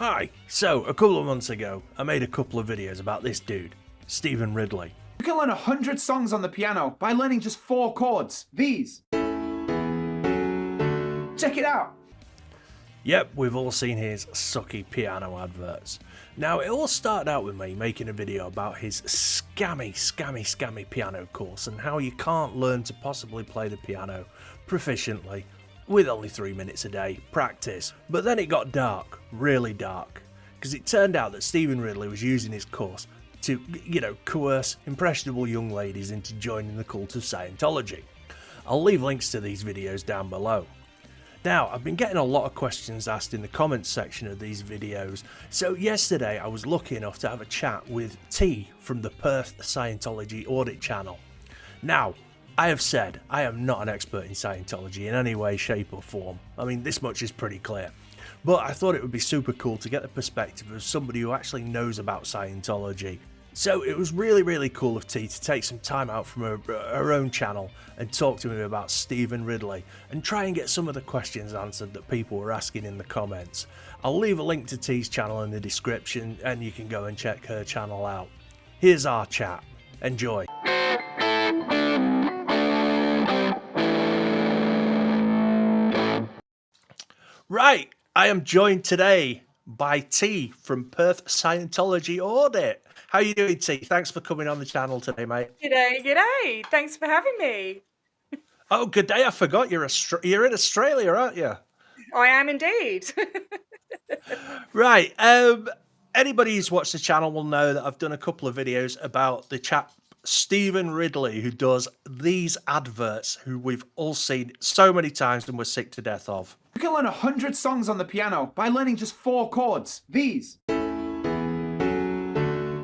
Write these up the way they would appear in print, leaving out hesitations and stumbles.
Hi, so a couple of months ago, I made a couple of videos about this dude, Stephen Ridley. You can learn 100 songs on the piano by learning just 4 chords, these. Check it out. Yep, we've all seen his sucky piano adverts. Now, it all started out with me making a video about his scammy piano course and how you can't learn to possibly play the piano proficiently with only 3 minutes a day practice. But then it got dark, really dark, because it turned out that Stephen Ridley was using his course to, coerce impressionable young ladies into joining the cult of Scientology. I'll leave links to these videos down below. Now, I've been getting a lot of questions asked in the comments section of these videos, so yesterday I was lucky enough to have a chat with T from the Perth Scientology Audit channel. Now, I have said I am not an expert in Scientology in any way, shape or form. I mean, this much is pretty clear. But I thought it would be super cool to get the perspective of somebody who actually knows about Scientology. So it was really cool of T to take some time out from her own channel and talk to me about Stephen Ridley and try and get some of the questions answered that people were asking in the comments. I'll leave a link to T's channel in the description and you can go and check her channel out. Here's our chat. Enjoy. Right, I am joined today by T from Perth Scientology Audit. How are you doing, T? Thanks for coming on the channel today, mate. G'day. Thanks for having me. Oh, good day. I forgot you're in Australia, aren't you? I am indeed. Right. Anybody who's watched the channel will know that I've done a couple of videos about the chap Stephen Ridley, who does these adverts, who we've all seen so many times and we're sick to death of. You can learn 100 songs on the piano by learning just 4 chords, these.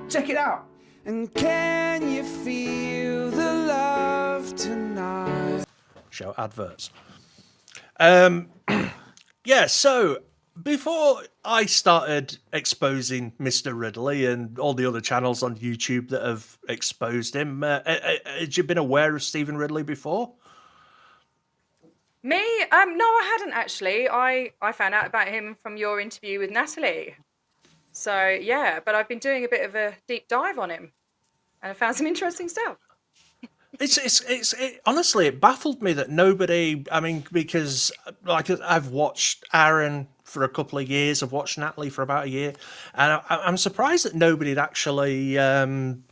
Check it out. And can you feel the love tonight? Show adverts. Yeah, so before I started exposing Mr. Ridley and all the other channels on YouTube that have exposed him, had you been aware of Stephen Ridley before? Me? No, I hadn't actually. I found out about him from your interview with Natalie. So yeah, but I've been doing a bit of a deep dive on him and I found some interesting stuff. Honestly, it baffled me that nobody, I mean, because like I've watched Aaron for a couple of years, I've watched Natalie for about a year, and I'm surprised that nobody had actually, cottoned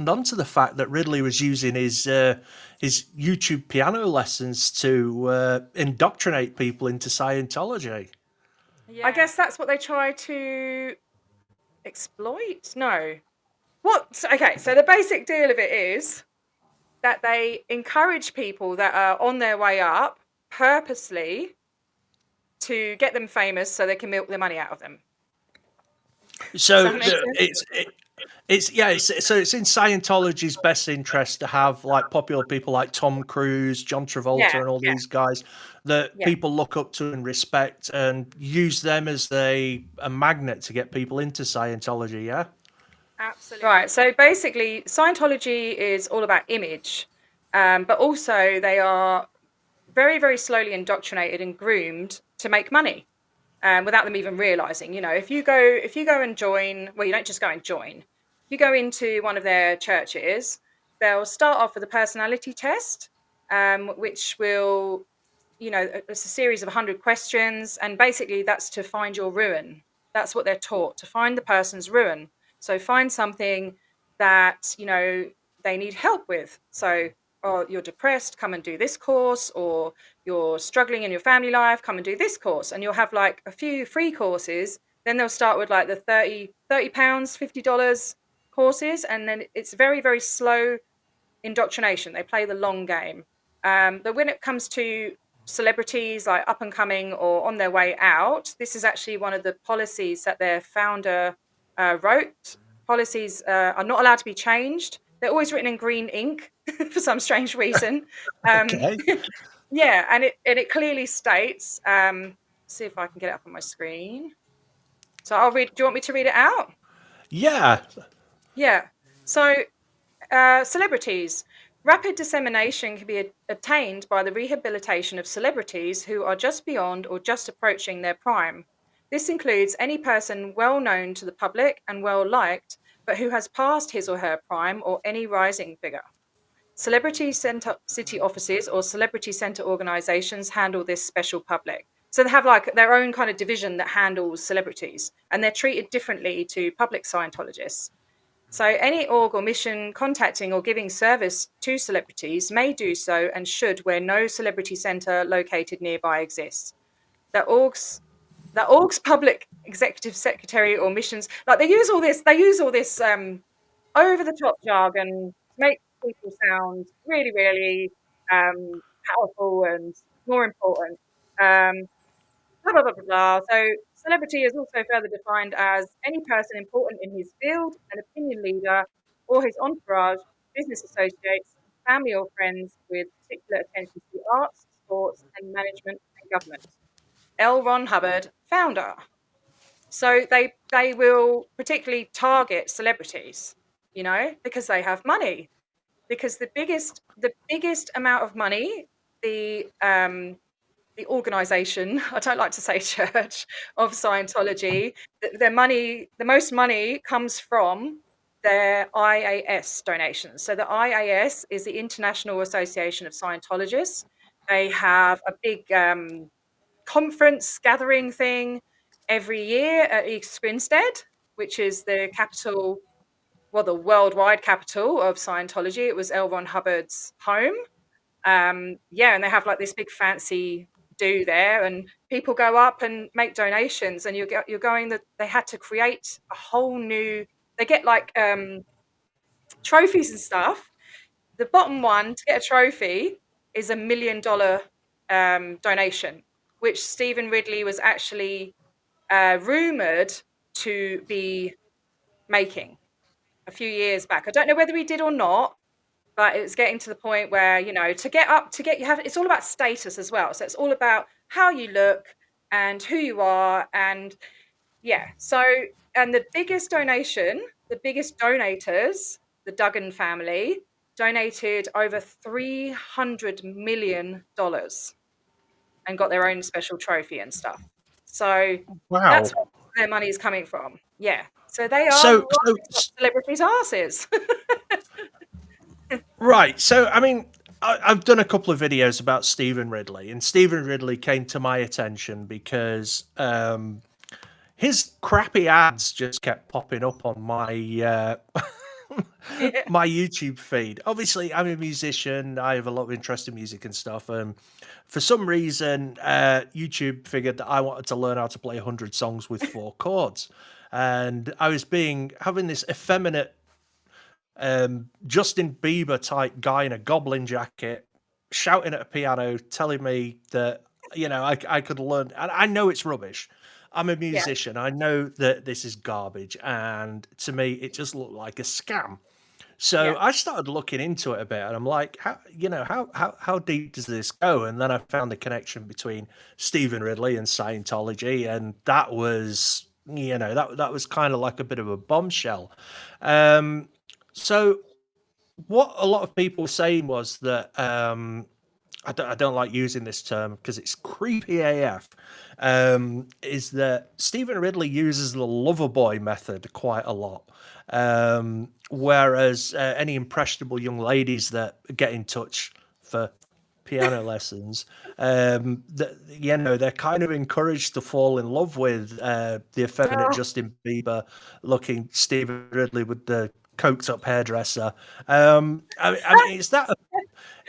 on to the fact that Ridley was using his YouTube piano lessons to indoctrinate people into Scientology. Yeah. I guess that's what they try to exploit. No. What? Okay, so the basic deal of it is that they encourage people that are on their way up purposely to get them famous so they can milk their money out of them. So it's in Scientology's best interest to have like popular people like Tom Cruise, John Travolta, and all these guys that people look up to and respect, and use them as a magnet to get people into Scientology. Yeah. Absolutely. Right. So basically, Scientology is all about image, but also they are very slowly indoctrinated and groomed to make money, without them even realizing. You know, if you go and join, well, you don't just go and join. You go into one of their churches, they'll start off with a personality test, which will, it's a series of 100 questions, and basically that's to find your ruin. That's what they're taught, to find the person's ruin. So find something that, they need help with. So, or you're depressed, come and do this course, or you're struggling in your family life, come and do this course. And you'll have like a few free courses. Then they'll start with like the £30, $50 courses. And then it's very slow indoctrination. They play the long game. But when it comes to celebrities like up and coming or on their way out, this is actually one of the policies that their founder wrote. Policies are not allowed to be changed. They're always written in green ink for some strange reason. Okay. Yeah, and it clearly states, see if I can get it up on my screen. So I'll read. Do you want me to read it out? Yeah. Yeah. So celebrities. Rapid dissemination can be attained by the rehabilitation of celebrities who are just beyond or just approaching their prime. This includes any person well known to the public and well liked, but who has passed his or her prime, or any rising figure. Celebrity centre city offices or celebrity centre organisations handle this special public. So they have like their own kind of division that handles celebrities, and they're treated differently to public Scientologists. So any org or mission contacting or giving service to celebrities may do so and should where no celebrity centre located nearby exists. The org's public executive secretary or missions, like they use all this over the top jargon to make people sound really, really powerful and more important. Um, blah, blah, blah, blah, blah. So celebrity is also further defined as any person important in his field, an opinion leader, or his entourage, business associates, family or friends with particular attention to arts, sports, and management and government. L. Ron Hubbard, founder. So they will particularly target celebrities, because they have money. Because the biggest amount of money the organization, I don't like to say church, of Scientology, the most money comes from their IAS donations. So the IAS is the International Association of Scientologists. They have a big conference gathering thing every year at East Grinstead, which is the capital, well, the worldwide capital of Scientology. It was L. Ron Hubbard's home. And they have like this big fancy do there, and people go up and make donations, and you're going that they had to create a whole new. They get like trophies and stuff. The bottom one to get a trophy is $1 million donation, which Stephen Ridley was actually rumored to be making a few years back. I don't know whether he did or not, but it's getting to the point where, it's all about status as well. So it's all about how you look and who you are. And yeah, and the biggest donators, the Duggan family, donated over $300 million and got their own special trophy and stuff. So Wow. that's where their money is coming from. Yeah. So they are So, right up celebrities' asses. right. So, I mean, I've done a couple of videos about Stephen Ridley, and Stephen Ridley came to my attention because his crappy ads just kept popping up on my my YouTube feed. Obviously, I'm a musician. I have a lot of interest in music and stuff. And for some reason, YouTube figured that I wanted to learn how to play 100 songs with 4 chords. And I was having this effeminate Justin Bieber type guy in a goblin jacket shouting at a piano, telling me that, I could learn. And I know it's rubbish. I'm a musician. I know that this is garbage. And to me, it just looked like a scam. So I started looking into it a bit, and I'm like, how deep does this go? And then I found the connection between Stephen Ridley and Scientology, and that was, that was kind of like a bit of a bombshell. So what a lot of people were saying was that I don't like using this term because it's creepy AF. Is that Stephen Ridley uses the lover boy method quite a lot. Whereas any impressionable young ladies that get in touch for piano lessons, they're kind of encouraged to fall in love with the effeminate Justin Bieber looking Stephen Ridley with the coked up hairdresser. I mean, is that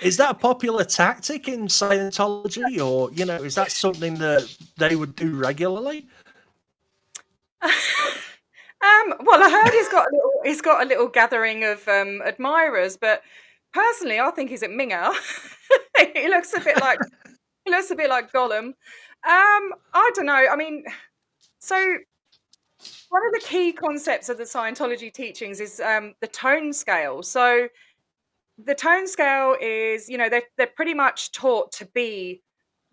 a popular tactic in Scientology, or is that something that they would do regularly? Well, I heard he's got a little gathering of admirers, but personally, I think he's a minger. he looks a bit like Gollum. I don't know. I mean, so one of the key concepts of the Scientology teachings is the tone scale. So the tone scale is, they're pretty much taught to be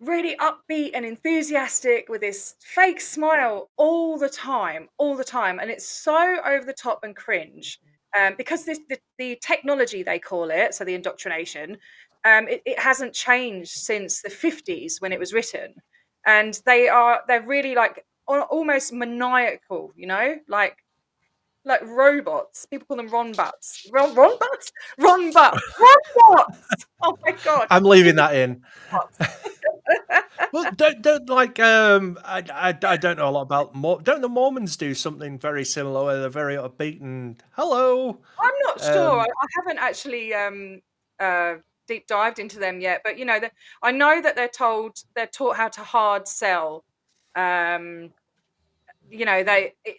really upbeat and enthusiastic with this fake smile all the time, and it's so over the top and cringe because the technology, they call it, so the indoctrination, it hasn't changed since the 50s when it was written, and they're really like almost maniacal, you know, like robots. People call them Ron Butts. Ron Butts? Ron Butts. Ron Butts. Oh my god. I'm leaving that in. Butts. Well, don't like I don't know a lot about don't the Mormons do something very similar where they're very upbeat and hello? I'm not sure. I Um, haven't actually deep dived into them yet, but you know, I know that they're taught how to hard sell. Um, you know,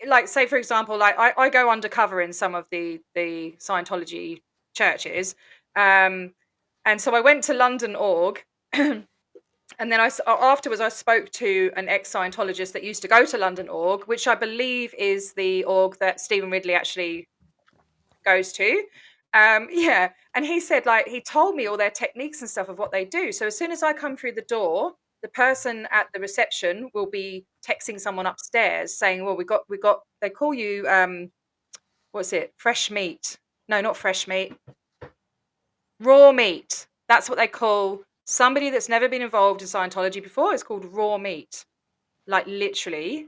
like, say for example, like I go undercover in some of the Scientology churches, and so I went to London org. And then afterwards I spoke to an ex-Scientologist that used to go to London org, which I believe is the org that Stephen Ridley actually goes to. Yeah, and he said, like, he told me all their techniques and stuff of what they do. So as soon as I come through the door, the person at the reception will be texting someone upstairs saying, well, we got they call you what's it, fresh meat? No, not fresh meat, raw meat. That's what they call somebody that's never been involved in Scientology before. It's called raw meat, like literally,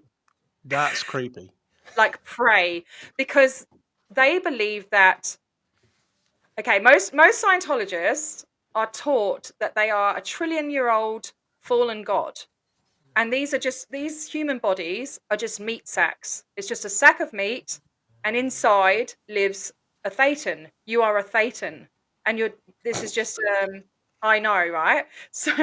that's creepy. like prey, because they believe that, okay, most Scientologists are taught that they are a trillion-year-old fallen god, and these human bodies are just meat sacks. It's just a sack of meat, and inside lives a thetan. You are a thetan, and this is just I know, right? So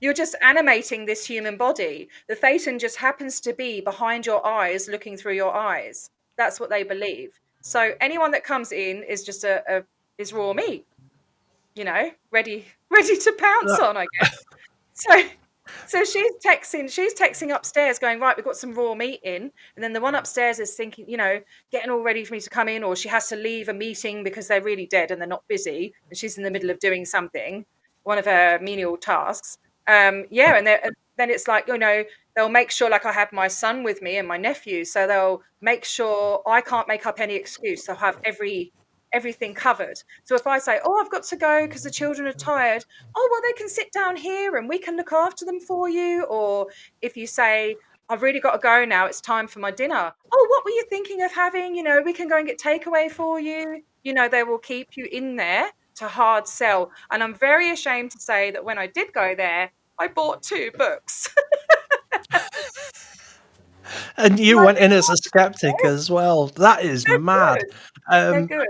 you're just animating this human body. The thetan just happens to be behind your eyes, looking through your eyes. That's what they believe. So anyone that comes in is just is raw meat, you know, ready to pounce on, I guess. So she's texting upstairs going, right, we've got some raw meat in. And then the one upstairs is thinking, you know, getting all ready for me to come in, or she has to leave a meeting because they're really dead and they're not busy. And she's in the middle of doing something, one of her menial tasks. Yeah. And then it's like, you know, they'll make sure, like, I have my son with me and my nephew. So they'll make sure I can't make up any excuse. They'll have everything covered. So if I say, oh, I've got to go because the children are tired, oh, well, they can sit down here and we can look after them for you. Or if you say, I've really got to go now, it's time for my dinner. Oh, what were you thinking of having? You know, we can go and get takeaway for you. You know, they will keep you in there to hard sell. And I'm very ashamed to say that when I did go there, I bought 2 books. And you And I went in didn't as a skeptic know. as well. That is They're mad. good. They're Um, good.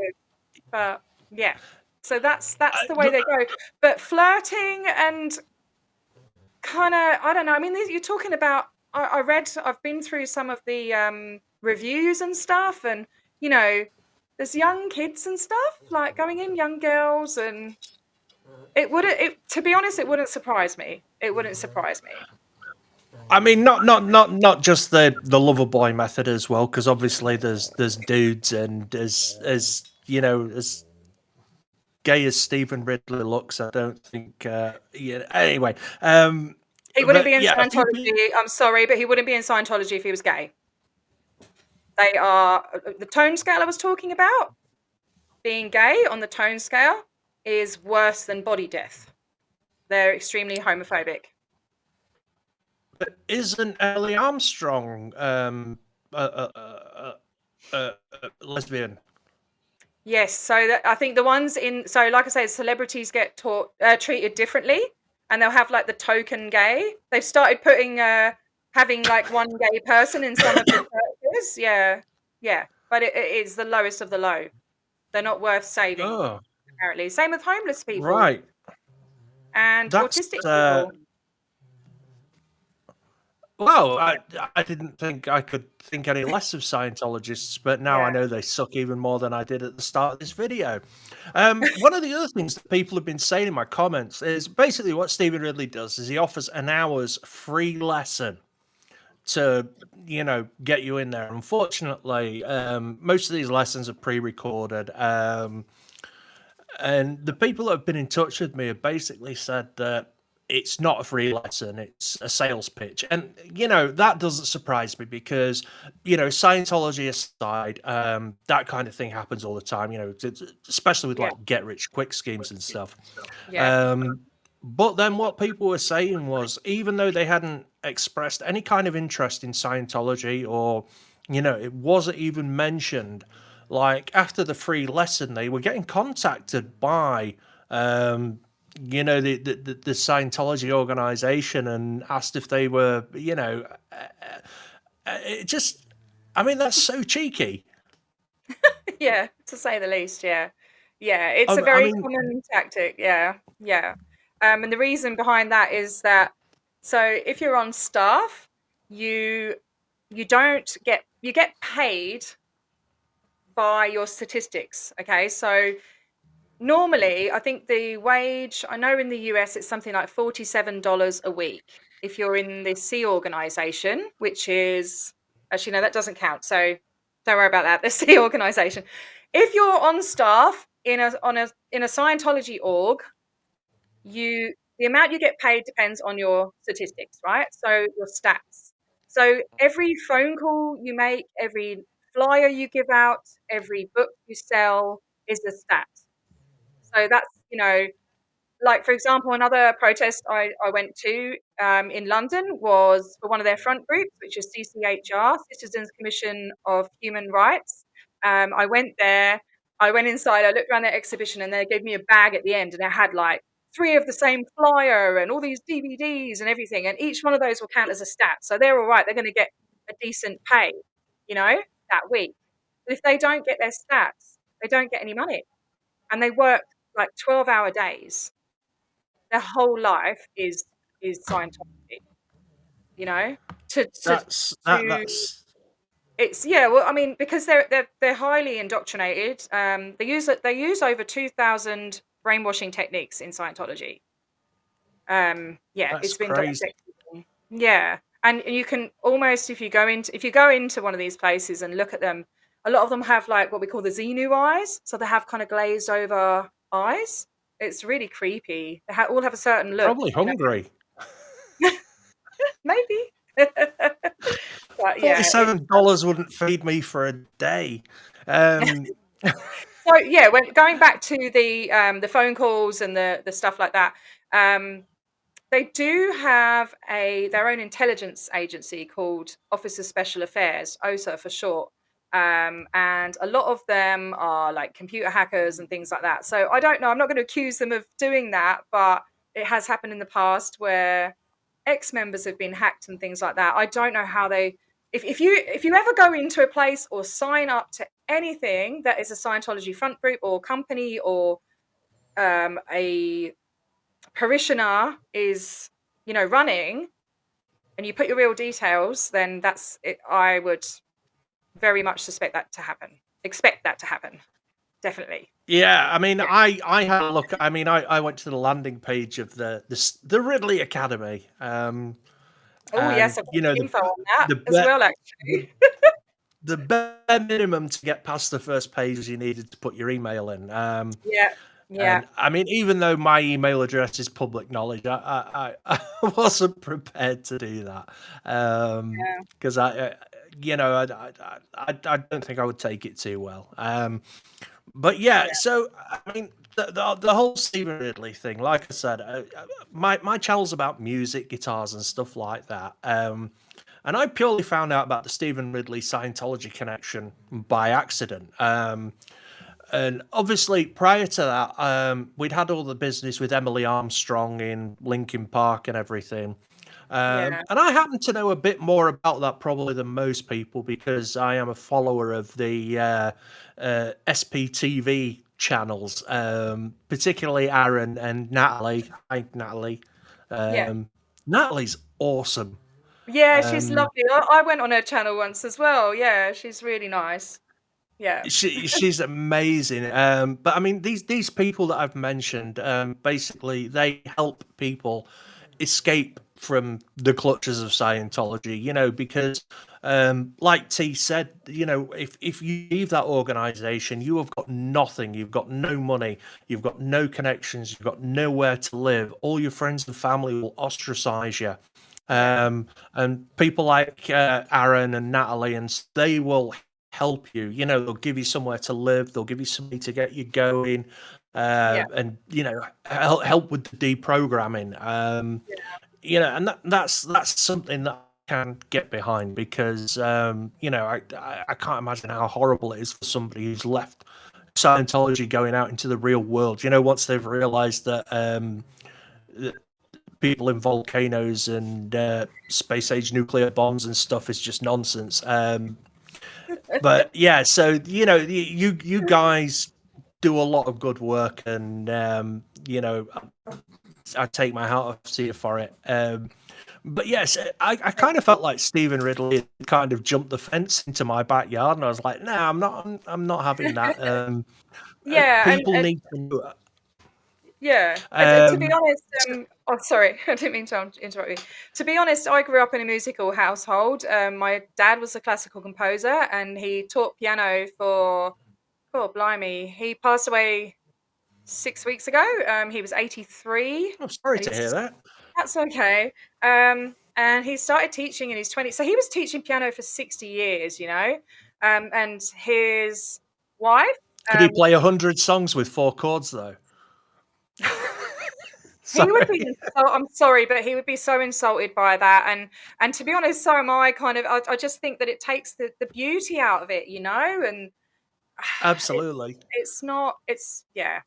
But yeah. So that's I- the way they go. But flirting and kind of, I don't know. I mean, you're talking about. I've been through some of the reviews and stuff, and you know, there's young kids and stuff like going in, young girls, and it wouldn't. To be honest, it wouldn't surprise me. It wouldn't surprise me. I mean, not just the lover boy method as well, because obviously there's dudes, and as you know, as gay as Stephen Ridley looks, I don't think. Yeah. Anyway, He wouldn't but be in yeah, a few people. Scientology. I'm sorry, but he wouldn't be in Scientology if he was gay. They are the tone scale I was talking about. Being gay on the tone scale is worse than body death. They're extremely homophobic. Isn't Ellie Armstrong lesbian? Yes, so I think the ones like I say, celebrities get treated differently, and they'll have like the token gay. They've started putting having like one gay person in some of the churches. Yeah, yeah, but it is the lowest of the low. They're not worth saving, Oh, apparently. Same with homeless people right. and That's autistic people. well, I didn't think I could think any less of Scientologists, but now I Yeah. know they suck even more than I did at the start of this video. One of the other things that people have been saying in my comments is basically what Stephen Ridley does is he offers an hour's free lesson to, you know, get you in there. Unfortunately, most of these lessons are pre-recorded. And the people that have been in touch with me have basically said that it's not a free lesson, it's a sales pitch. And, you know, that doesn't surprise me because, you know, Scientology aside, that kind of thing happens all the time, you know, especially with Yeah. like get rich quick schemes and stuff. Yeah. But then what people were saying was, even though they hadn't expressed any kind of interest in Scientology, or it wasn't even mentioned. Like after the free lesson, they were getting contacted by the Scientology organization and asked if they were, it just, I mean, that's so cheeky. Yeah, to say the least. Yeah, yeah, it's a I very mean, common tactic. Yeah, yeah. And the reason behind that is that, so if you're on staff, you you don't get you get paid by your statistics. Okay, so normally, I think the wage, I know in the US it's something like $47 a week if you're in the C organization, which is actually no, that doesn't count. So don't worry about that. The C organization. If you're on staff in a Scientology org, the amount you get paid depends on your statistics, right? So your stats. So every phone call you make, every flyer you give out, every book you sell is a stat. So that's, like, for example, another protest I went to in London was for one of their front groups, which is CCHR, Citizens Commission of Human Rights. I went there, I went inside, I looked around their exhibition, and they gave me a bag at the end, and it had like three of the same flyer and all these DVDs and everything. And each one of those will count as a stat. So they're all right, they're going to get a decent pay, that week. But if they don't get their stats, they don't get any money. And they work like 12-hour days. Their whole life is Scientology, you know? To to that's that to that's it's yeah, well, I mean, because they're highly indoctrinated. They use over 2,000 brainwashing techniques in Scientology. Yeah, that's it's been crazy. dissected. Yeah. And you can almost, if you go into one of these places and look at them, a lot of them have like what we call the Xenu eyes. So they have kind of glazed over eyes. It's really creepy. They all have a certain look, Probably hungry. maybe. But yeah, it's $47 wouldn't feed me for a day. Um, so yeah. When going back to the phone calls and the stuff like that, um, they do have their own intelligence agency called Office of Special Affairs, OSA for short. And a lot of them are like computer hackers and things like that. So I don't know. I'm not going to accuse them of doing that, but it has happened in the past where ex-members have been hacked and things like that. I don't know how they. If you ever go into a place or sign up to anything that is a Scientology front group or company, or a parishioner is running, and you put your real details, then that's it. I would very much expect that to happen, definitely. yeah, I mean, Yeah. I had a look. I mean, I went to the landing page of the Ridley Academy, Oh and yes, I've got some info on that the as be- well, the actually. the bare minimum to get past the first page is you needed to put your email in. Yeah, yeah, And I mean, even though my email address is public knowledge, I wasn't prepared to do that, yeah, because I don't think I would take it too well. But yeah, yeah, so I mean, the whole Stephen Ridley thing, like I said, my channel's about music, guitars, and stuff like that. And I purely found out about the Stephen Ridley Scientology connection by accident. And obviously, prior to that, we'd had all the business with Emily Armstrong in Linkin Park and everything. yeah, And I happen to know a bit more about that probably than most people, because I am a follower of the SPTV channels, particularly Aaron and Natalie. Hi, Natalie. yeah. Natalie's awesome. Yeah, she's Um, lovely. I went on her channel once as well. Yeah, she's really nice. Yeah, she's amazing. But I mean, these people that I've mentioned, basically, they help people escape from the clutches of Scientology. Because, like T said, if you leave that organization, you have got nothing. You've got no money. You've got no connections. You've got nowhere to live. All your friends and family will ostracize you. yeah, And people like Aaron and Natalie, and they will help you. They'll give you somewhere to live. They'll give you something to get you going, yeah, and help with the deprogramming. and that's something that I can get behind because I can't imagine how horrible it is for somebody who's left Scientology going out into the real world. Once they've realised that people in volcanoes and space age nuclear bombs and stuff is just nonsense. But yeah, so you guys do a lot of good work, and I take my hat off to you for it. But yes, I kind of felt like Stephen Ridley had kind of jumped the fence into my backyard, and I was like, "No, I'm not having that." Yeah, People and need to know. yeah. To be Um, honest, oh sorry, I didn't mean to interrupt you. To be honest, I grew up in a musical household. My dad was a classical composer, and he taught piano for, oh blimey, he passed away 6 weeks ago. He was 83, I'm sorry and to hear that. that's okay. And he started teaching in his 20s. So he was teaching piano for 60 years, and his wife, Could he play 100 songs with 4 chords though? he would be Sorry. I'm sorry, but he would be so insulted by that. And to be honest, so am I. I just think that it takes the beauty out of it, and it's Absolutely. it's not it's yeah,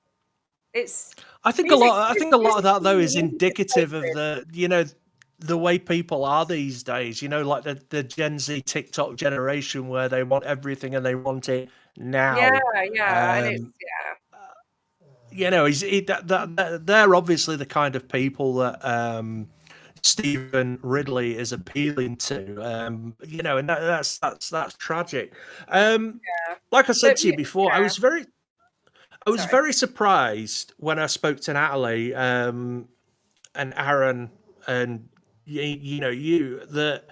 it's I think a music. lot. I think a lot of Music that to me though is is indicative of sacred. the way people are these days. Like the Gen Z TikTok generation where they want everything and they want it Yeah, now. yeah, and it's Um, they're obviously the kind of people that Stephen Ridley is appealing to. And that's tragic. Like I said but to you before, I yeah, was sorry. very surprised when I spoke to Natalie and Aaron and you that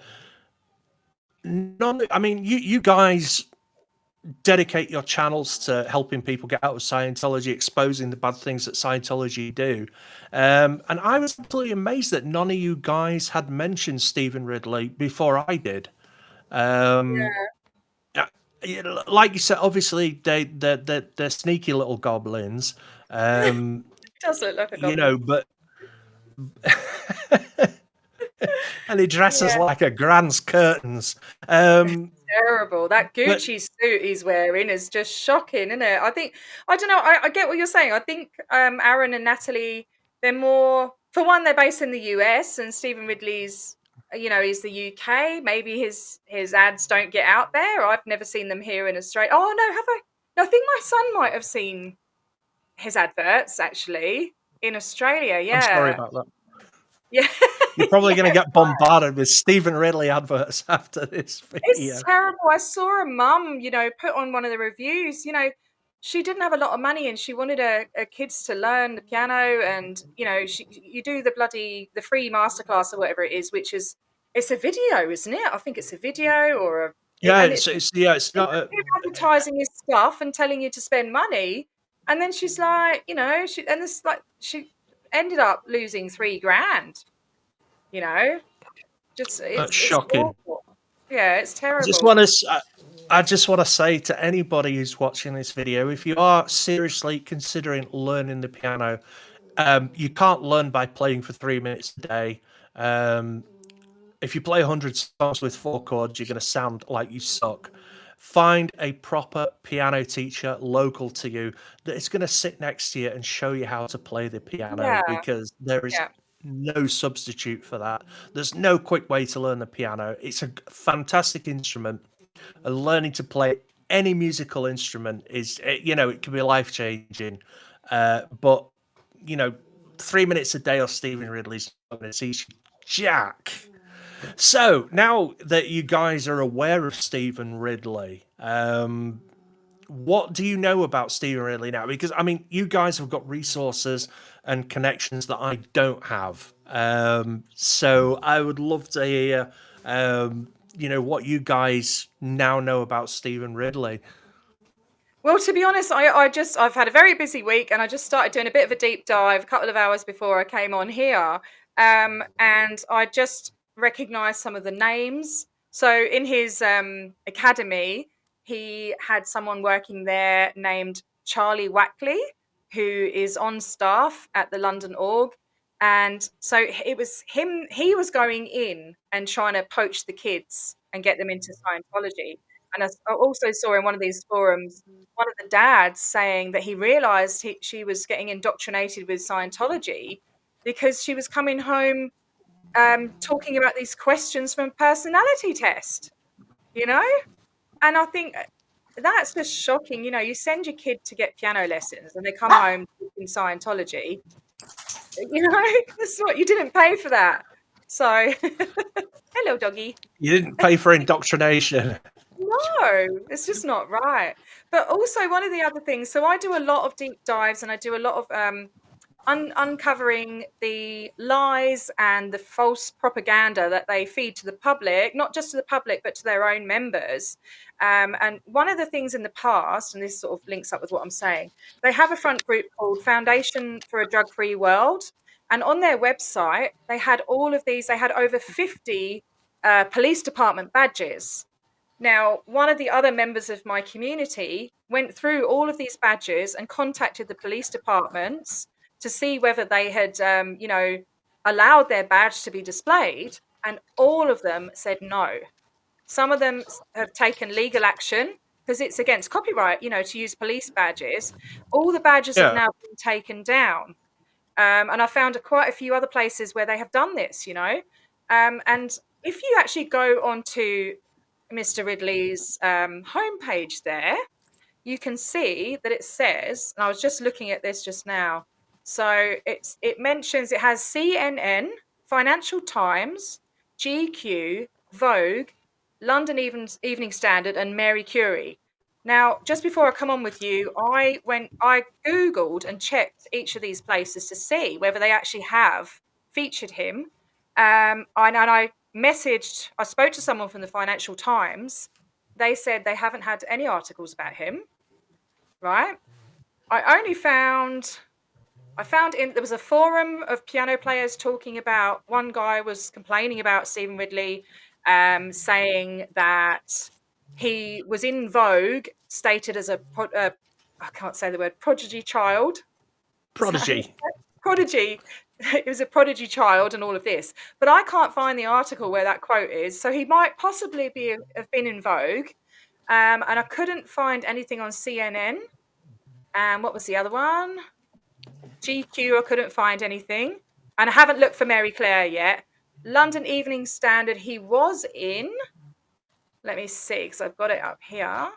none. I mean, you guys dedicate your channels to helping people get out of Scientology, exposing the bad things that Scientology do. And I was absolutely amazed that none of you guys had mentioned Stephen Ridley before I did. Um, Yeah, uh, like you said, obviously they're sneaky little goblins. Um, it does look like a goblin. but and he dresses Yeah. like a grand's curtains. Um, Terrible. That but Gucci suit he's wearing is just shocking, isn't it? I don't know. I get what you're saying. I think Aaron and Natalie, they're more, for one, they're based in the US, and Stephen Ridley's, he's the UK. Maybe his ads don't get out there. I've never seen them here in Australia. Oh no, have I? No, I think my son might have seen his adverts actually in Australia. I'm sorry Yeah. about that. Yeah. You're probably going to Yeah. get bombarded with Stephen Ridley adverts after this It's video. terrible. I saw a mum, put on one of the reviews, she didn't have a lot of money and she wanted her kids to learn the piano and, you do the free masterclass or whatever it is, which is, it's a video, isn't it? I think it's a video Yeah, and it's it's not. advertising his stuff and telling you to spend money. And then she's like, she ended up losing 3 grand, you know, just, That's it's shocking. awful. Yeah, it's I just terrible. want to. I just want to say to anybody who's watching this video, if you are seriously considering learning the piano, you can't learn by playing for 3 minutes a day. Um, if you play 100 songs with 4 chords, you're going to sound like you suck. Find a proper piano teacher local to you that is going to sit next to you and show you how to play the piano, Yeah, because there is yeah. no substitute for that. There's no quick way to learn the piano. It's a fantastic instrument, and learning to play any musical instrument is, it can be life changing. But, you know, 3 minutes a day of Stephen Ridley's not going to teach you jack. So now that you guys are aware of Stephen Ridley, what do you know about Stephen Ridley now? Because I mean, you guys have got resources and connections that I don't have. So I would love to hear, what you guys now know about Stephen Ridley. Well, to be honest, I've had a very busy week and I just started doing a bit of a deep dive a couple of hours before I came on here. And I just recognized some of the names. So in his academy, he had someone working there named Charlie Wackley, who is on staff at the London Org. And so it was him, he was going in and trying to poach the kids and get them into Scientology. And I also saw in one of these forums, one of the dads saying that he realized she was getting indoctrinated with Scientology because she was coming home talking about these questions from a personality test, you know? And I think that's just shocking. You know, you send your kid to get piano lessons and they come home in Scientology. You know, that's what you didn't pay for that. So, hello, doggy. You didn't pay for indoctrination. No, it's just not right. But also, one of the other things, so I do a lot of deep dives and I do a lot of uncovering the lies and the false propaganda that they feed to the public, not just to the public, but to their own members. And one of the things in the past, and this sort of links up with what I'm saying, they have a front group called Foundation for a Drug-Free World. And on their website, they had all of these, they had over 50 police department badges. Now, one of the other members of my community went through all of these badges and contacted the police departments to see whether they had, allowed their badge to be displayed, and all of them said no. Some of them have taken legal action because it's against copyright, to use police badges. All the badges have Yeah. now been taken down. And I found quite a few other places where they have done this, and if you actually go onto Mr. Ridley's homepage there, you can see that it says, and I was just looking at this just now. So it mentions it has CNN, Financial Times, GQ, Vogue, London Evening Standard, and Mary Curie. Now, just before I come on with you, I Googled and checked each of these places to see whether they actually have featured him. And I spoke to someone from the Financial Times. They said they haven't had any articles about him, right? I found there was a forum of piano players talking about, one guy was complaining about Stephen Ridley, saying that he was in Vogue, stated as I can't say the word, prodigy child. Prodigy. Prodigy. It was a prodigy child and all of this. But I can't find the article where that quote is. So he might possibly have been in Vogue. And I couldn't find anything on CNN. And what was the other one? GQ, I couldn't find anything. And I haven't looked for Mary Claire yet. London Evening Standard, he was in. Let me see, because I've got it up here.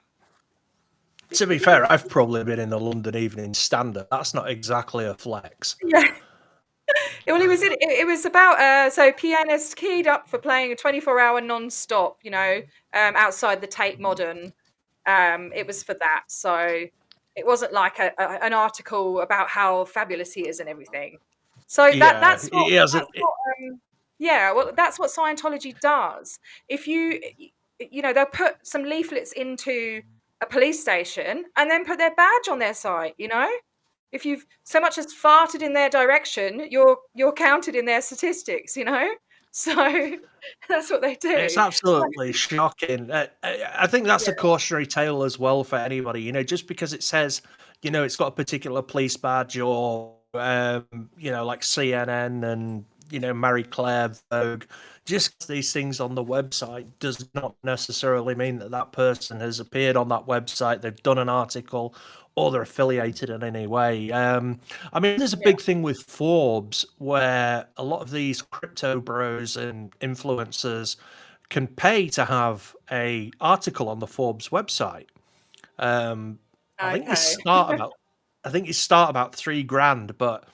To be fair, I've probably been in the London Evening Standard. That's not exactly a flex. Yeah. Well, it was about so pianist keyed up for playing a 24-hour non-stop, outside the Tate Modern. It was for that, so it wasn't like an article about how fabulous he is and everything. So Yeah, that's what, he has that's what well, that's what Scientology does. If they'll put some leaflets into a police station and then put their badge on their site. If you've so much as farted in their direction, you're counted in their statistics. So that's what they do. It's absolutely shocking. I think that's a cautionary tale as well for anybody. Just because it says, it's got a particular police badge or, like CNN and, Marie Claire, Vogue, just these things on the website does not necessarily mean that person has appeared on that website. They've done an article or they're affiliated in any way. There's a big thing with Forbes where a lot of these crypto bros and influencers can pay to have a article on the Forbes website. I think you start about $3,000, but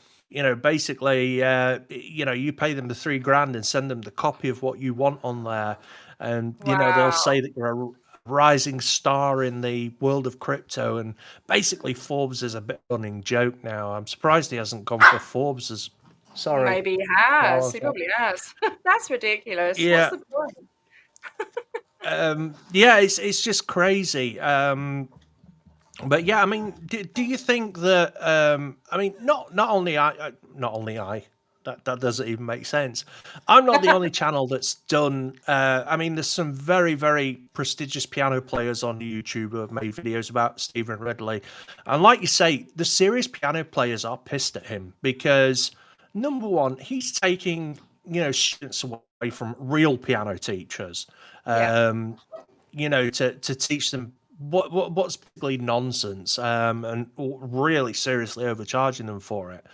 basically, you pay them the $3,000 and send them the copy of what you want on there, and they'll say that you're a rising star in the world of crypto, and basically Forbes is a bit running joke now. I'm surprised he hasn't gone for Forbes as. Sorry, maybe he has. He probably has. That's ridiculous. Yeah. What's the point? It's just crazy. But yeah, do you think that? Not only I. That doesn't even make sense. I'm not the only channel that's done. There's some very, very prestigious piano players on YouTube who have made videos about Stephen Ridley, and like you say, the serious piano players are pissed at him because number one, he's taking, students away from real piano teachers, Yeah. to teach them what's basically nonsense, and really seriously overcharging them for it.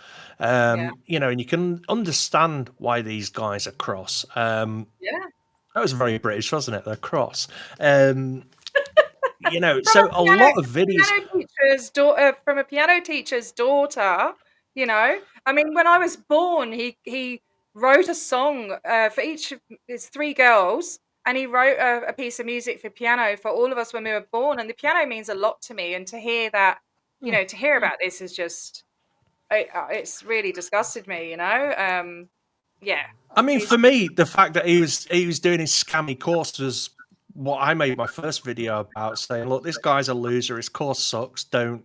Yeah. And you can understand why these guys are cross. Yeah. That was very British, wasn't it? They're cross. From So a lot of videos. from a piano teacher's daughter, I mean, when I was born, he wrote a song for each of his three girls, and he wrote a piece of music for piano for all of us when we were born. And the piano means a lot to me, and to hear that, to hear about this is just it's really disgusted me. Yeah, I mean, he's for me, the fact that he was doing his scammy course was what I made my first video about, saying, "Look, this guy's a loser. His course sucks. Don't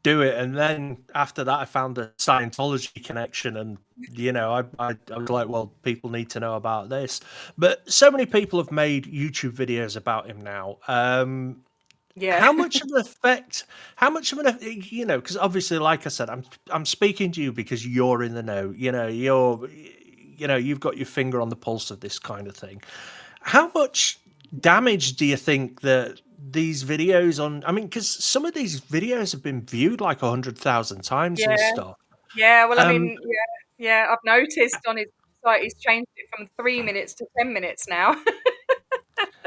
do it." And then after that, I found a Scientology connection, and I was like, "Well, people need to know about this." But so many people have made YouTube videos about him now. yeah. How much of an effect? How much of an because obviously, like I said, I'm speaking to you because you're in the know. You've got your finger on the pulse of this kind of thing. How much damage do you think that these videos on? I mean, because some of these videos have been viewed like 100,000 times and Yeah. stuff. Yeah, well, I Um, mean, yeah, I've noticed on his site he's changed it from 3 minutes to 10 minutes now.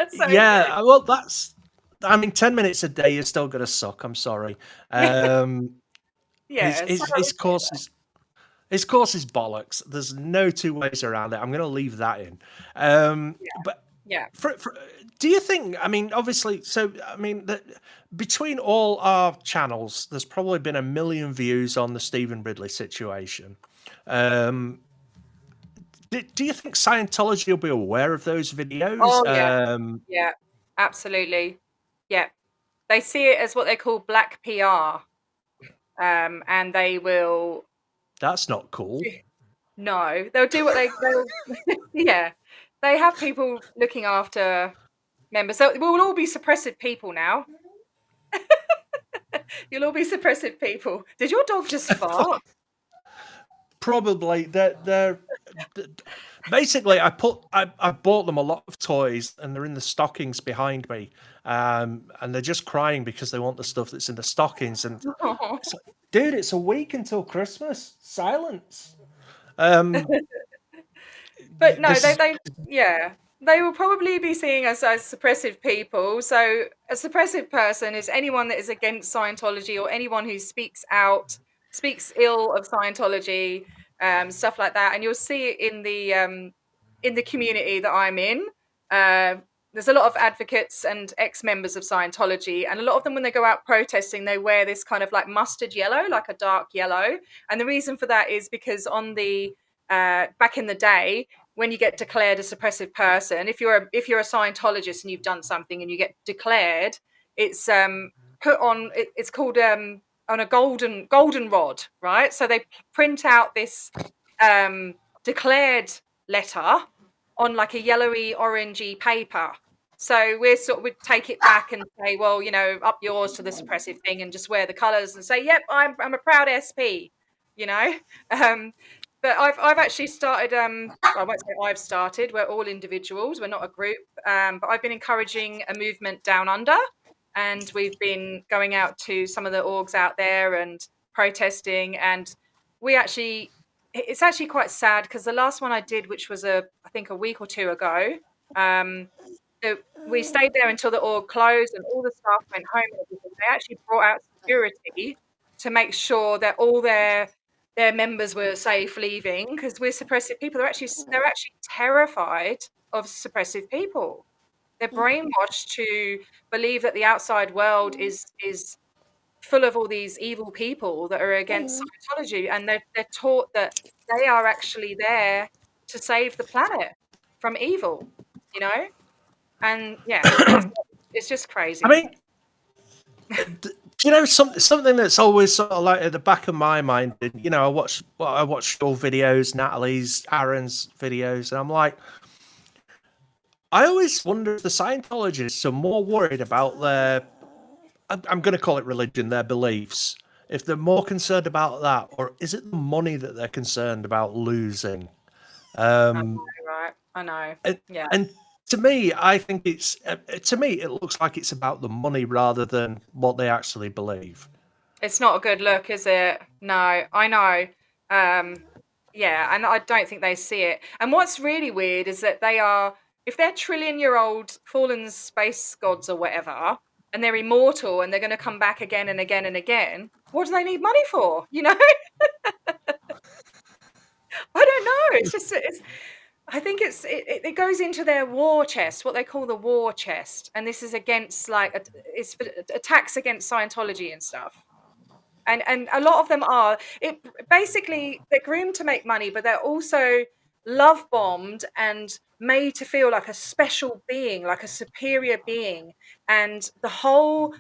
So, yeah, well, I mean, 10 minutes a day is still going to suck. I'm sorry. yeah, Um, his yeah, so his his course is His course is bollocks. There's no two ways around it. I'm going to leave that in. But yeah. do you think? I mean, obviously. So, I mean, between all our channels, there's probably been 1 million views on the Stephen Ridley situation. Um, do you think Scientology will be aware of those videos? Oh, yeah, absolutely. Yeah. They see it as what they call black PR, and they will That's not cool. no, they'll do what they'll yeah. They have people looking after members. So we'll all be suppressive people now. You'll all be suppressive people. Did your dog just fart? Probably they're basically I bought them a lot of toys, and they're in the stockings behind me, and they're just crying because they want the stuff that's in the stockings. And it's like, dude, it's a week until Christmas. Silence. But no, This is they will probably be seeing us as suppressive people. So a suppressive person is anyone that is against Scientology or anyone who speaks ill of Scientology, stuff like that. And you'll see it in the community that I'm in. Uh, there's a lot of advocates and ex-members of Scientology, and a lot of them, when they go out protesting, they wear this kind of like mustard yellow, like a dark yellow. And the reason for that is because on the back in the day, when you get declared a suppressive person, if you're a Scientologist and you've done something and you get declared, it's put on. It's called on a golden rod, right? So they print out this declared letter on like a yellowy orangey paper. So we'd take it back and say, well, up yours to the suppressive thing, and just wear the colours and say, yep, I'm a proud SP, you know. Um, but I've actually started. Well, I won't say I've started. We're all individuals. We're not a group. But I've been encouraging a movement down under, and we've been going out to some of the orgs out there and protesting. And it's actually quite sad, because the last one I did, which was I think a week or two ago, so we stayed there until the org closed and all the staff went home and everything. They actually brought out security to make sure that all their members were safe leaving, because we're suppressive people. They're actually terrified of suppressive people. They're brainwashed to believe that the outside world is full of all these evil people that are against Scientology, and they're taught that they are actually there to save the planet from evil, you know? And yeah, it's just I crazy. mean, something that's always sort of like at the back of my mind. And I watched your videos, Natalie's, Aaron's videos, and I'm like, I always wonder if the Scientologists are more worried about their, I'm going to call it religion, their beliefs, if they're more concerned about that, or is it the money that they're concerned about losing? Right. I know. And, Yeah. and to me, I think to me, it looks like it's about the money rather than what they actually believe. It's not a good look, is it? No, I know. Yeah, and I don't think they see it. And what's really weird is that if they're trillion-year-old fallen space gods or whatever, and they're immortal and they're going to come back again and again and again, what do they need money for? You know? I don't know. It's just I think it goes into their war chest, what they call the war chest, and this is against it's for attacks against Scientology and stuff. And a lot of them are basically they're groomed to make money, but they're also love bombed and made to feel like a special being, like a superior being. And the whole,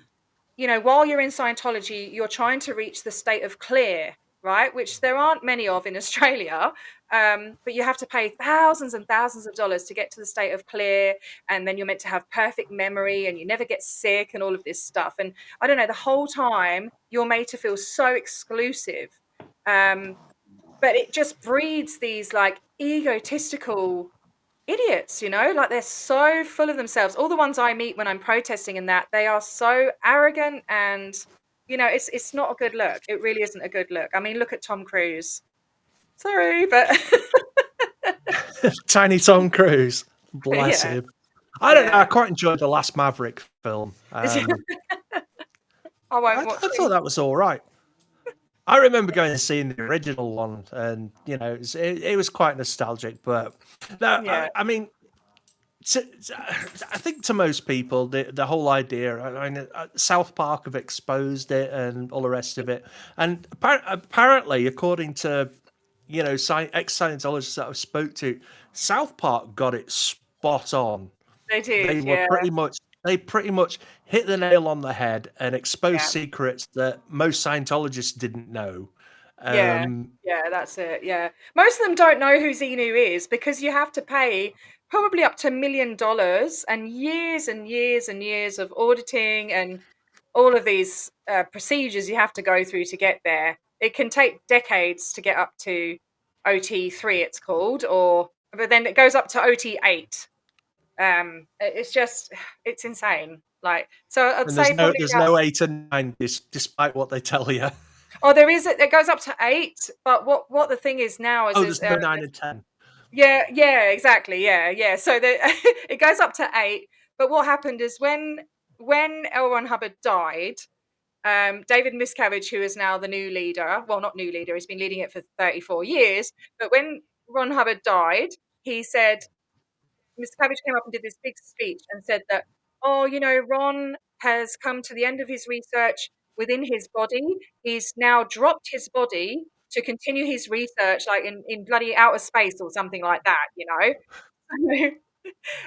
while you're in Scientology, you're trying to reach the state of clear, right? Which there aren't many of in Australia. But you have to pay thousands and thousands of dollars to get to the state of clear. And then you're meant to have perfect memory and you never get sick and all of this stuff. And I don't know, the whole time you're made to feel so exclusive. But it just breeds these like egotistical idiots, like they're so full of themselves. All the ones I meet when I'm protesting and that, they are so arrogant and it's not a good look. It really isn't a good look. I mean, look at Tom Cruise. Sorry, but Tiny Tom Cruise, bless yeah. him. I don't know. I Yeah. quite enjoyed the last Maverick film. I I won't watch thought that was all right. I remember going and seeing the original one, and it was quite nostalgic. But Yeah. I mean, I think to most people, the whole idea. I mean, South Park have exposed it and all the rest of it, and apparently, according to ex-Scientologists that I've spoke to, South Park got it spot on. They did, yeah. They pretty much hit the nail on the head and exposed Yeah. secrets that most Scientologists didn't know. Yeah. Yeah, that's it. Yeah. Most of them don't know who Xenu is because you have to pay probably up to $1 million and years and years and years of auditing and all of these procedures you have to go through to get there. It can take decades to get up to OT3, it's called, but then it goes up to OT8. It's insane. Like, so I'd And say probably there's about, no 8 and 9, despite what they tell you. oh, there is, it goes up to 8, but what the thing is now is, Oh, there's no 9 and 10. yeah, exactly, yeah. So it goes up to 8, but what happened is when L. Ron Hubbard died, David Miscavige, who is now the new leader, well, not new leader, he's been leading it for 34 years, but when Ron Hubbard died, he said, Miscavige came up and did this big speech and said that, oh, Ron has come to the end of his research within his body. He's now dropped his body to continue his research, like in bloody outer space or something like that.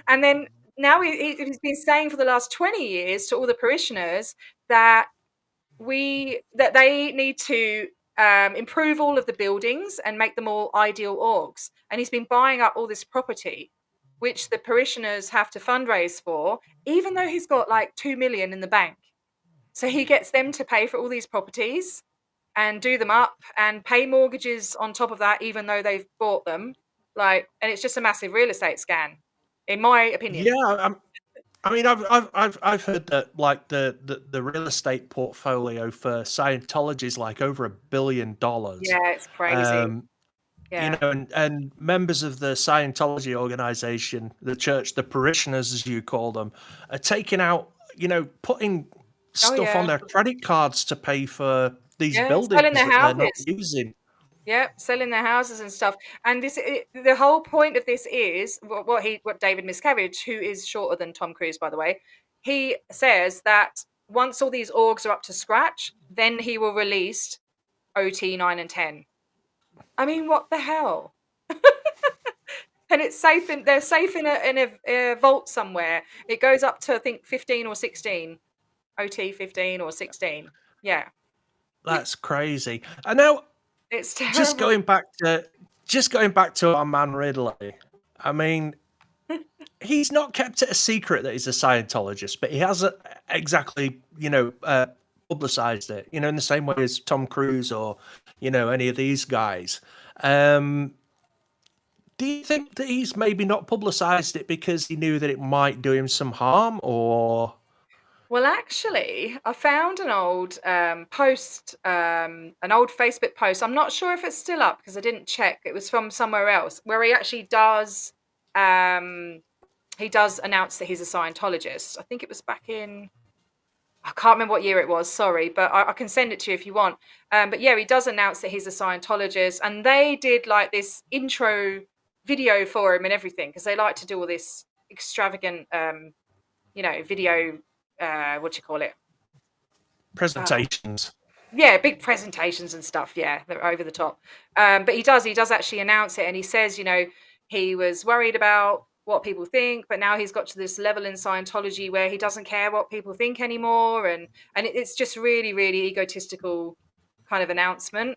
And then now he's been saying for the last 20 years to all the parishioners that they need to improve all of the buildings and make them all ideal orgs. And he's been buying up all this property, which the parishioners have to fundraise for, even though he's got like 2 million in the bank. So he gets them to pay for all these properties and do them up and pay mortgages on top of that, even though they've bought them. And it's just a massive real estate scam, in my opinion. Yeah, I mean, I've heard that like the real estate portfolio for Scientology is like over $1 billion. Yeah, it's crazy. Yeah. And members of the Scientology organization, the church, the parishioners, as you call them, are taking out, putting stuff on their credit cards to pay for these buildings selling their that they're not houses. using. Yeah, selling their houses and stuff. And the whole point of this is what David Miscavige, who is shorter than Tom Cruise, by the way, he says that once all these orgs are up to scratch, then he will release OT 9 and 10. I mean, what the hell? And it's safe they're safe in a vault somewhere. It goes up to, I think, 15 or 16. OT 15 or 16. Yeah. That's crazy. And now, It's terrible. just going back to our man Ridley. I mean, he's not kept it a secret that he's a Scientologist, but he hasn't exactly, publicized it, you know, in the same way as Tom Cruise or, you know, any of these guys. Do you think that he's maybe not publicized it because he knew that it might do him some harm, or? Well, actually, I found an old post, an old Facebook post. I'm not sure if it's still up because I didn't check. It was from somewhere else where he actually does announce that he's a Scientologist. I think it was back in, I can't remember what year it was, sorry, but I can send it to you if you want. But yeah, he does announce that he's a Scientologist, and they did like this intro video for him and everything because they like to do all this extravagant, video. What do you call it? Presentations. Yeah, big presentations and stuff. Yeah, they're over the top. But he does actually announce it, and he says, he was worried about what people think, but now he's got to this level in Scientology where he doesn't care what people think anymore, and it's just really, really egotistical kind of announcement.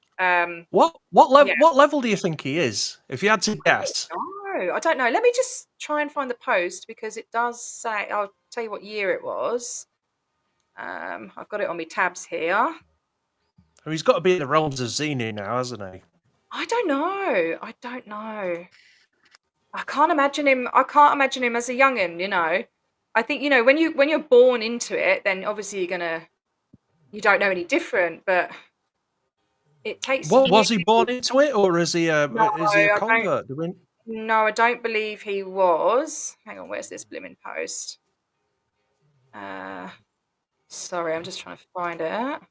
What level? Yeah. What level do you think he is? If you had to guess. I don't know. Let me just try and find the post because it does say. I'll tell you what year it was. I've got it on my tabs here. I mean, he's got to be in the realms of Xenu now, hasn't he? I don't know. I can't imagine him as a young'un. I think, when you're born into it, then obviously you don't know any different, but it takes What years. was he born into it, or is he a convert? No, I don't believe he was. Hang on, where's this blimmin' post? Sorry, I'm just trying to find it.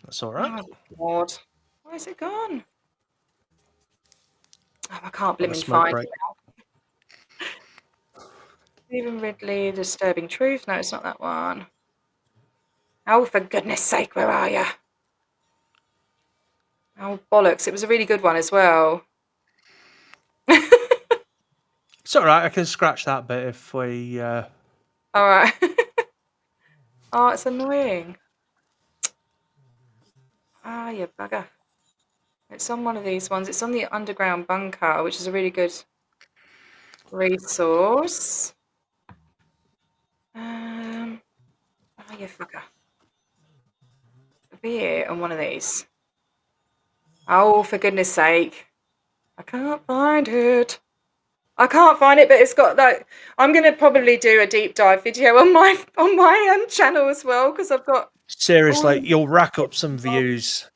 That's all right. Oh God, where's it gone? Oh, I can't On a blimmin' smoke find break. it now. Stephen Ridley, Disturbing Truth. No, it's not that one. Oh, for goodness sake, where are you? Oh, bollocks. It was a really good one as well. It's all right. I can scratch that bit if we. All right. Oh, it's annoying. Ah, you bugger. It's on one of these ones. It's on the Underground Bunker, which is a really good resource. Oh, you fucker. It'll be here on one of these. Oh, for goodness sake. I can't find it. But it's got like, I'm going to probably do a deep dive video on my channel as well, because I've got Seriously, you'll rack up some views.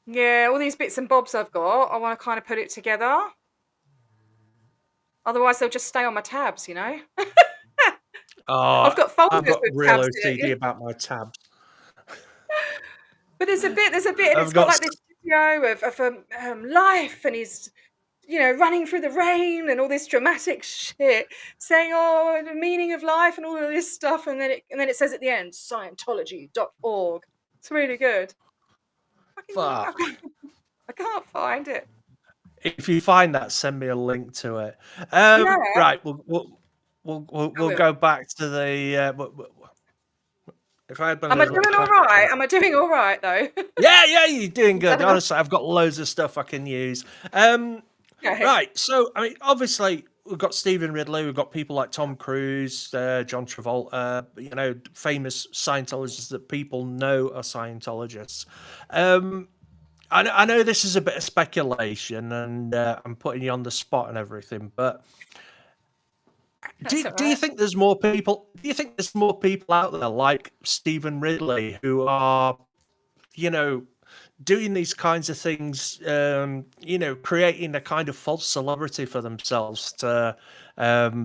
Yeah, all these bits and bobs I've got. I want to kind of put it together. Otherwise, they'll just stay on my tabs, Oh, I've got folders I've got with real tabs in OCD it. about my tabs. But there's a bit, and I've it's got got like this video of life, and he's, running through the rain and all this dramatic shit, saying, "Oh, the meaning of life" and all of this stuff, and then it says at the end, Scientology.org. It's really good. Fuck. I can't find it. If you find that, send me a link to it. Yeah. Right, we'll go back to the. If I had one of Am I those little doing all right? Am I doing all right though? Yeah, you're doing good. Honestly, I've got loads of stuff I can use. Okay. Right, so I mean, obviously, we've got Stephen Ridley, we've got people like Tom Cruise, John Travolta, famous Scientologists that people know are Scientologists. I know this is a bit of speculation, and I'm putting you on the spot and everything, but do you think there's more people? Do you think there's more people out there like Stephen Ridley who are, doing these kinds of things, creating a kind of false celebrity for themselves to, that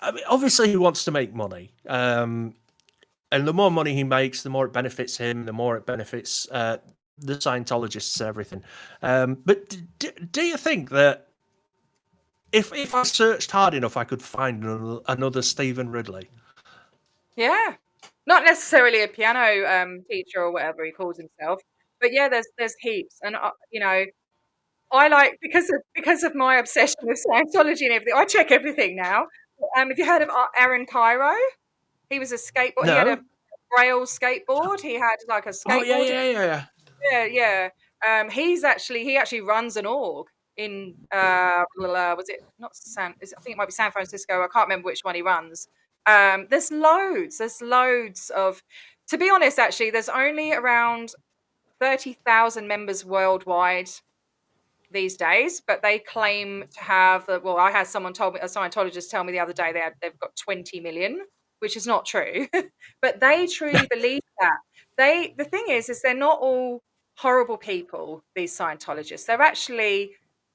I mean, obviously he wants to make money, and the more money he makes, the more it benefits him, the more it benefits the Scientologists and everything. But do you think that if I searched hard enough, I could find another Stephen Ridley? Yeah. Not necessarily a piano teacher or whatever he calls himself, but yeah, there's heaps, and I like, because of my obsession with Scientology and everything. I check everything now. Have you heard of Aaron Cairo? He was a skateboard. He had a No. braille skateboard. He had like a skateboard. Oh yeah. Yeah. He actually runs an org in was it not San? I think it might be San Francisco. I can't remember which one he runs. There's loads of, to be honest, actually, there's only around 30,000 members worldwide these days, but they claim to have, well, I had someone told me, a Scientologist tell me the other day they've got 20 million, which is not true, but they truly believe that. The thing is they're not all horrible people, these Scientologists. They're actually,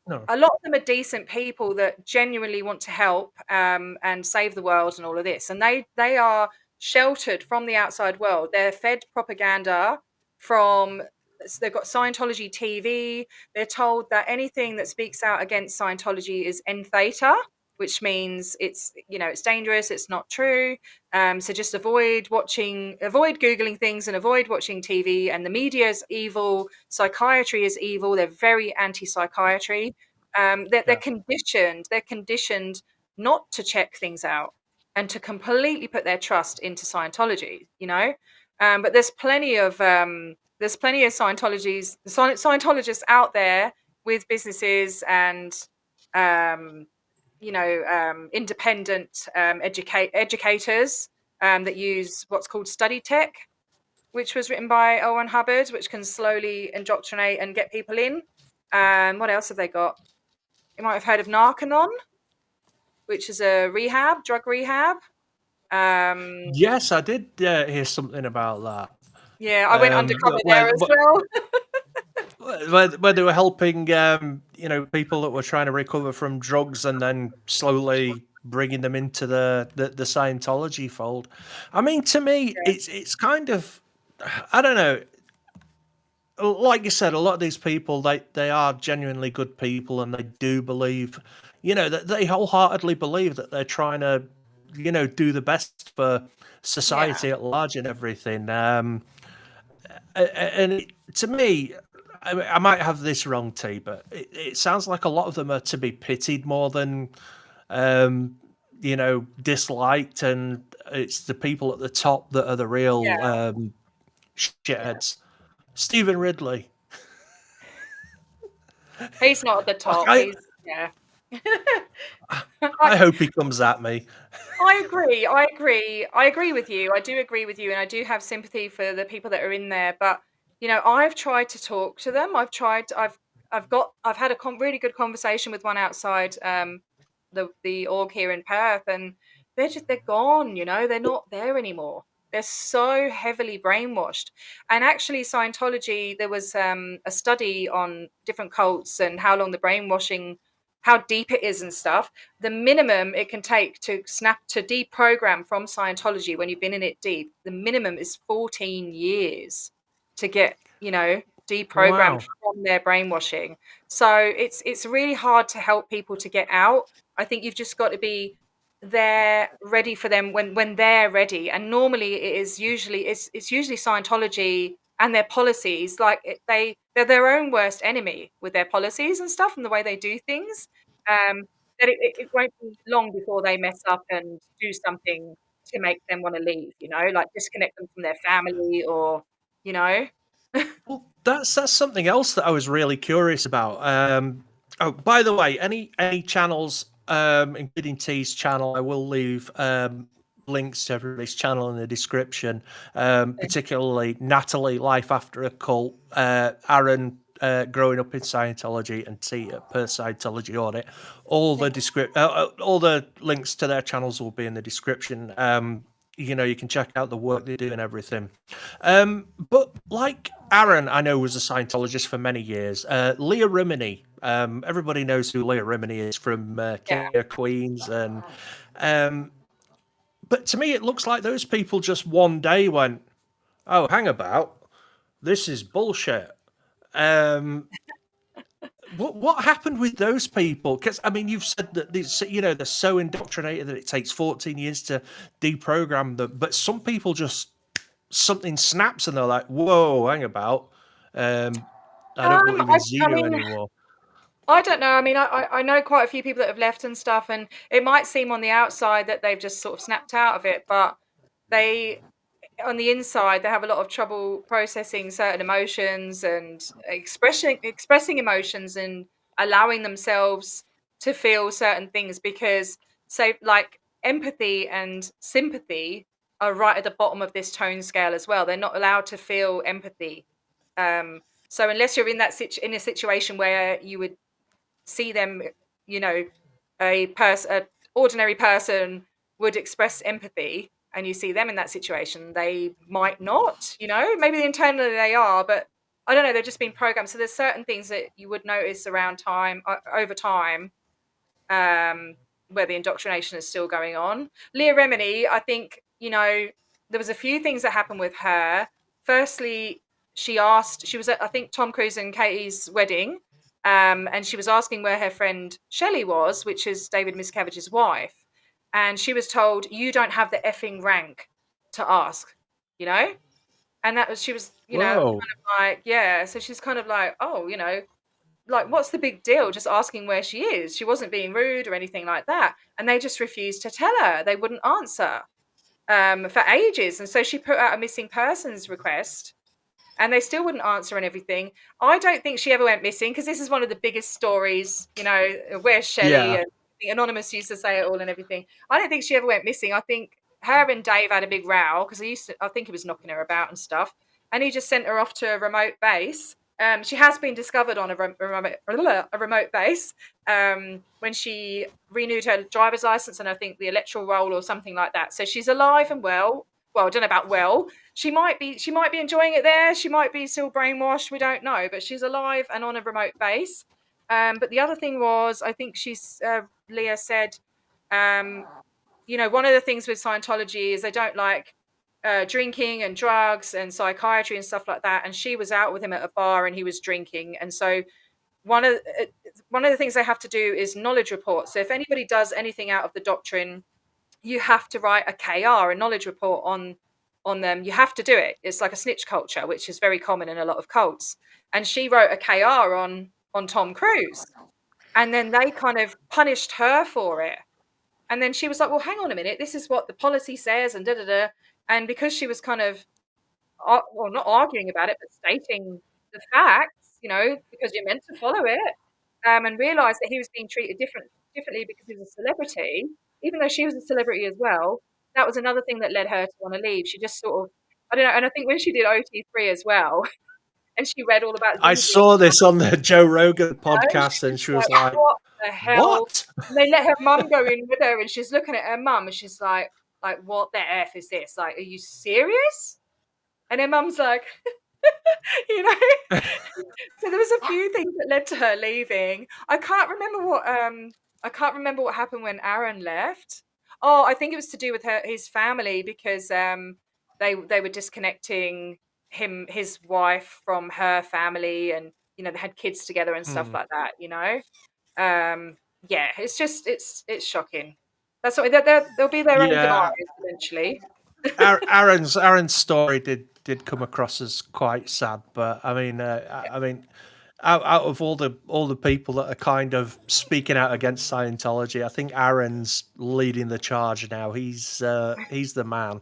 No. a lot of them are decent people that genuinely want to help and save the world and all of this. And they are sheltered from the outside world. They're fed propaganda from, they've got Scientology TV. They're told that anything that speaks out against Scientology is en theta, which means it's, it's dangerous, it's not true. So just avoid Googling things and avoid watching TV. And the media is evil. Psychiatry is evil. They're very anti-psychiatry. They're conditioned not to check things out and to completely put their trust into Scientology, but there's plenty of Scientologists out there with businesses and independent educators that use what's called study tech, which was written by Owen Hubbard, which can slowly indoctrinate and get people in. What else have they got? You might have heard of Narcanon, which is a drug rehab. Yes, I did hear something about that. Yeah, I went undercover Where, there as well. where they were helping, people that were trying to recover from drugs and then slowly bringing them into the Scientology fold. I mean, to me, it's kind of, I don't know. Like you said, a lot of these people, they are genuinely good people, and they do believe, that they wholeheartedly believe that they're trying to, do the best for society at large and everything. To me, I might have this wrong, T, but it sounds like a lot of them are to be pitied more than, disliked, and it's the people at the top that are the real shitheads. Stephen Ridley. He's not at the top. I, He's I hope he comes at me. I agree with you. I do agree with you, and I do have sympathy for the people that are in there. But I've tried to talk to them. I've had a really good conversation with one outside the org here in Perth, and they're gone. They're not there anymore. They're so heavily brainwashed. And actually, Scientology, there was a study on different cults and how long the brainwashing, how deep it is and stuff. The minimum it can take to deprogram from Scientology when you've been in it deep, the minimum is 14 years to get, deprogrammed Wow. from their brainwashing. So it's really hard to help people to get out. I think you've just got to be there ready for them when they're ready. And normally it's usually Scientology and their policies, like they're their own worst enemy with their policies and stuff and the way they do things. That it won't be long before they mess up and do something to make them want to leave, like disconnect them from their family or, you know. Well, that's something else that I was really curious about. Oh, by the way, any channels, including T's channel, I will leave links to everybody's channel in the description. Particularly Natalie, Life After a Cult, Aaron, Growing Up in Scientology, and T at Perth Scientology Audit. All the links to their channels will be in the description. You can check out the work they do and everything. But like Aaron, I know, was a Scientologist for many years. Leah Remini, everybody knows who Leah Remini is from King of Queens. But to me, it looks like those people just one day went, oh, hang about, this is bullshit. What happened with those people? Because I mean, you've said that they're so indoctrinated that it takes 14 years to deprogram them. But some people just, something snaps and they're like, "Whoa, hang about, I don't believe in Zeno anymore." I don't know. I mean, I know quite a few people that have left and stuff, and it might seem on the outside that they've just sort of snapped out of it, but on the inside, they have a lot of trouble processing certain emotions and expressing emotions and allowing themselves to feel certain things because, say, like empathy and sympathy are right at the bottom of this tone scale as well. They're not allowed to feel empathy. So unless you're in that in a situation where you would see them, you know, a ordinary person would express empathy, and you see them in that situation, they might not, you know, maybe internally they are, but I don't know, they've just been programmed. So there's certain things that you would notice around time, over time, where the indoctrination is still going on. Leah Remini, I think, you know, there was a few things that happened with her. Firstly, she was at, I think, Tom Cruise and Katie's wedding, and she was asking where her friend Shelley was, which is David Miscavige's wife. And she was told, you don't have the effing rank to ask, you know? And that was, she was, you know, kind Whoa. of like, yeah. So she's kind of like, oh, you know, like, what's the big deal? Just asking where she is. She wasn't being rude or anything like that. And they just refused to tell her. They wouldn't answer for ages. And so she put out a missing persons request, and they still wouldn't answer and everything. I don't think she ever went missing, because this is one of the biggest stories, you know, where's Shelley? Yeah. And the Anonymous used to say it all and everything. I don't think she ever went missing. I think her and Dave had a big row, because I think he was knocking her about and stuff. And he just sent her off to a remote base. She has been discovered on a remote base when she renewed her driver's license, and I think the electoral roll or something like that. So she's alive and well. Well, I don't know about well. She might be enjoying it there. She might be still brainwashed. We don't know, but she's alive and on a remote base. But the other thing was, I think Leah said, you know, one of the things with Scientology is they don't like drinking and drugs and psychiatry and stuff like that. And she was out with him at a bar and he was drinking. And so one of the things they have to do is knowledge report. So if anybody does anything out of the doctrine, you have to write a KR, a knowledge report on them. You have to do it. It's like a snitch culture, which is very common in a lot of cults. And she wrote a KR on Tom Cruise, and then they kind of punished her for it. And then she was like, well, hang on a minute, this is what the policy says, and da da da. And because she was kind of, well, not arguing about it, but stating the facts, you know, because you're meant to follow it, and realised that he was being treated differently because he was a celebrity, even though she was a celebrity as well. That was another thing that led her to want to leave. She just sort of, I don't know, and I think when she did OT3 as well, and she read all about I Zinzi, saw this on the Joe Rogan she podcast, was and she was like, like, what the hell? "What?" And they let her mum go in with her, and she's looking at her mum, and she's like, what the F is this? Like, are you serious? And her mum's like, you know. So there was a few things that led to her leaving. I can't remember what happened when Aaron left. Oh, I think it was to do with his family, because they were disconnecting his wife from her family, and you know, they had kids together and stuff like that, you know. Yeah, it's just it's shocking. That's what they'll be their own demise Yeah, eventually. Aaron's story did come across as quite sad, but I mean, out of all the people that are kind of speaking out against Scientology, I think Aaron's leading the charge now. He's the man.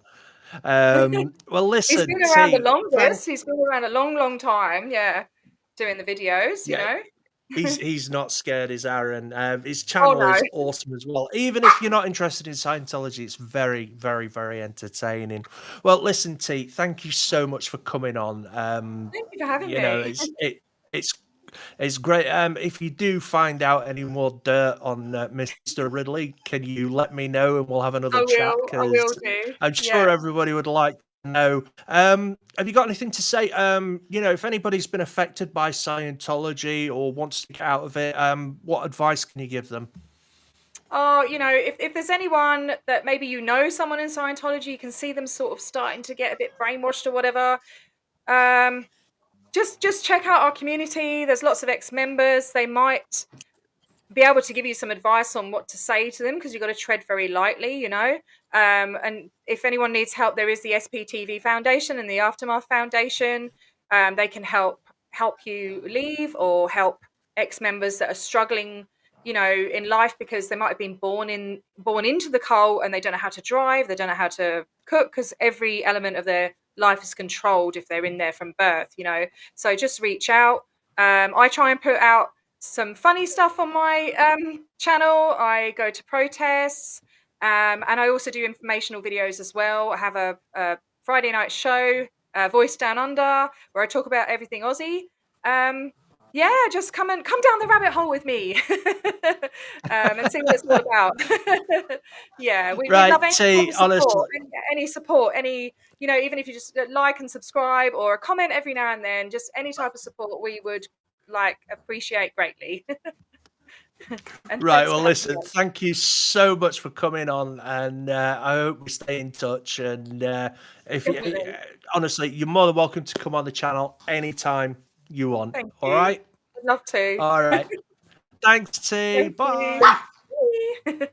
Well, He's listen, been around the T, thank longest. He's been around a long, long time. Yeah, doing the videos, you yeah. know. He's not scared, is Aaron. His Oh channel no. is awesome as well. Even if you're not interested in Scientology, it's very, very, very entertaining. Well, listen, T, thank you so much for coming on. Thank you for having You know, me. it's it's great. If you do find out any more dirt on Mr. Ridley, can you let me know and we'll have another chat? I Because will do. I'm Yeah. sure everybody would like to know. Have you got anything to say? You know, if anybody's been affected by Scientology or wants to get out of it, what advice can you give them? Oh, you know, if there's anyone that maybe you know someone in Scientology, you can see them sort of starting to get a bit brainwashed or whatever. Just check out our community. There's lots of ex-members. They might be able to give you some advice on what to say to them, because you've got to tread very lightly, you know. And if anyone needs help, there is the SPTV Foundation and the Aftermath Foundation. They can help you leave, or help ex-members that are struggling, you know, in life, because they might have been born into the cult and they don't know how to drive, they don't know how to cook, because every element of their life is controlled if they're in there from birth, you know. So just reach out. I try and put out some funny stuff on my channel. I go to protests. And I also do informational videos as well. I have a Friday night show, Voice Down Under, where I talk about everything Aussie. Yeah, just come down the rabbit hole with me and see what it's all about. Yeah, we'd Right, love any type of support, honestly, any support, any, you know, even if you just like and subscribe or a comment every now and then, just any type of support we would like appreciate greatly. And right. thanks for Well, having me listen, on. thank you so much for coming on, and I hope we stay in touch. And if you, Definitely. honestly, you're more than welcome to come on the channel anytime you want. Thank All you. right. I'd love to. All right. Thanks, T. Thank you. Bye. Bye.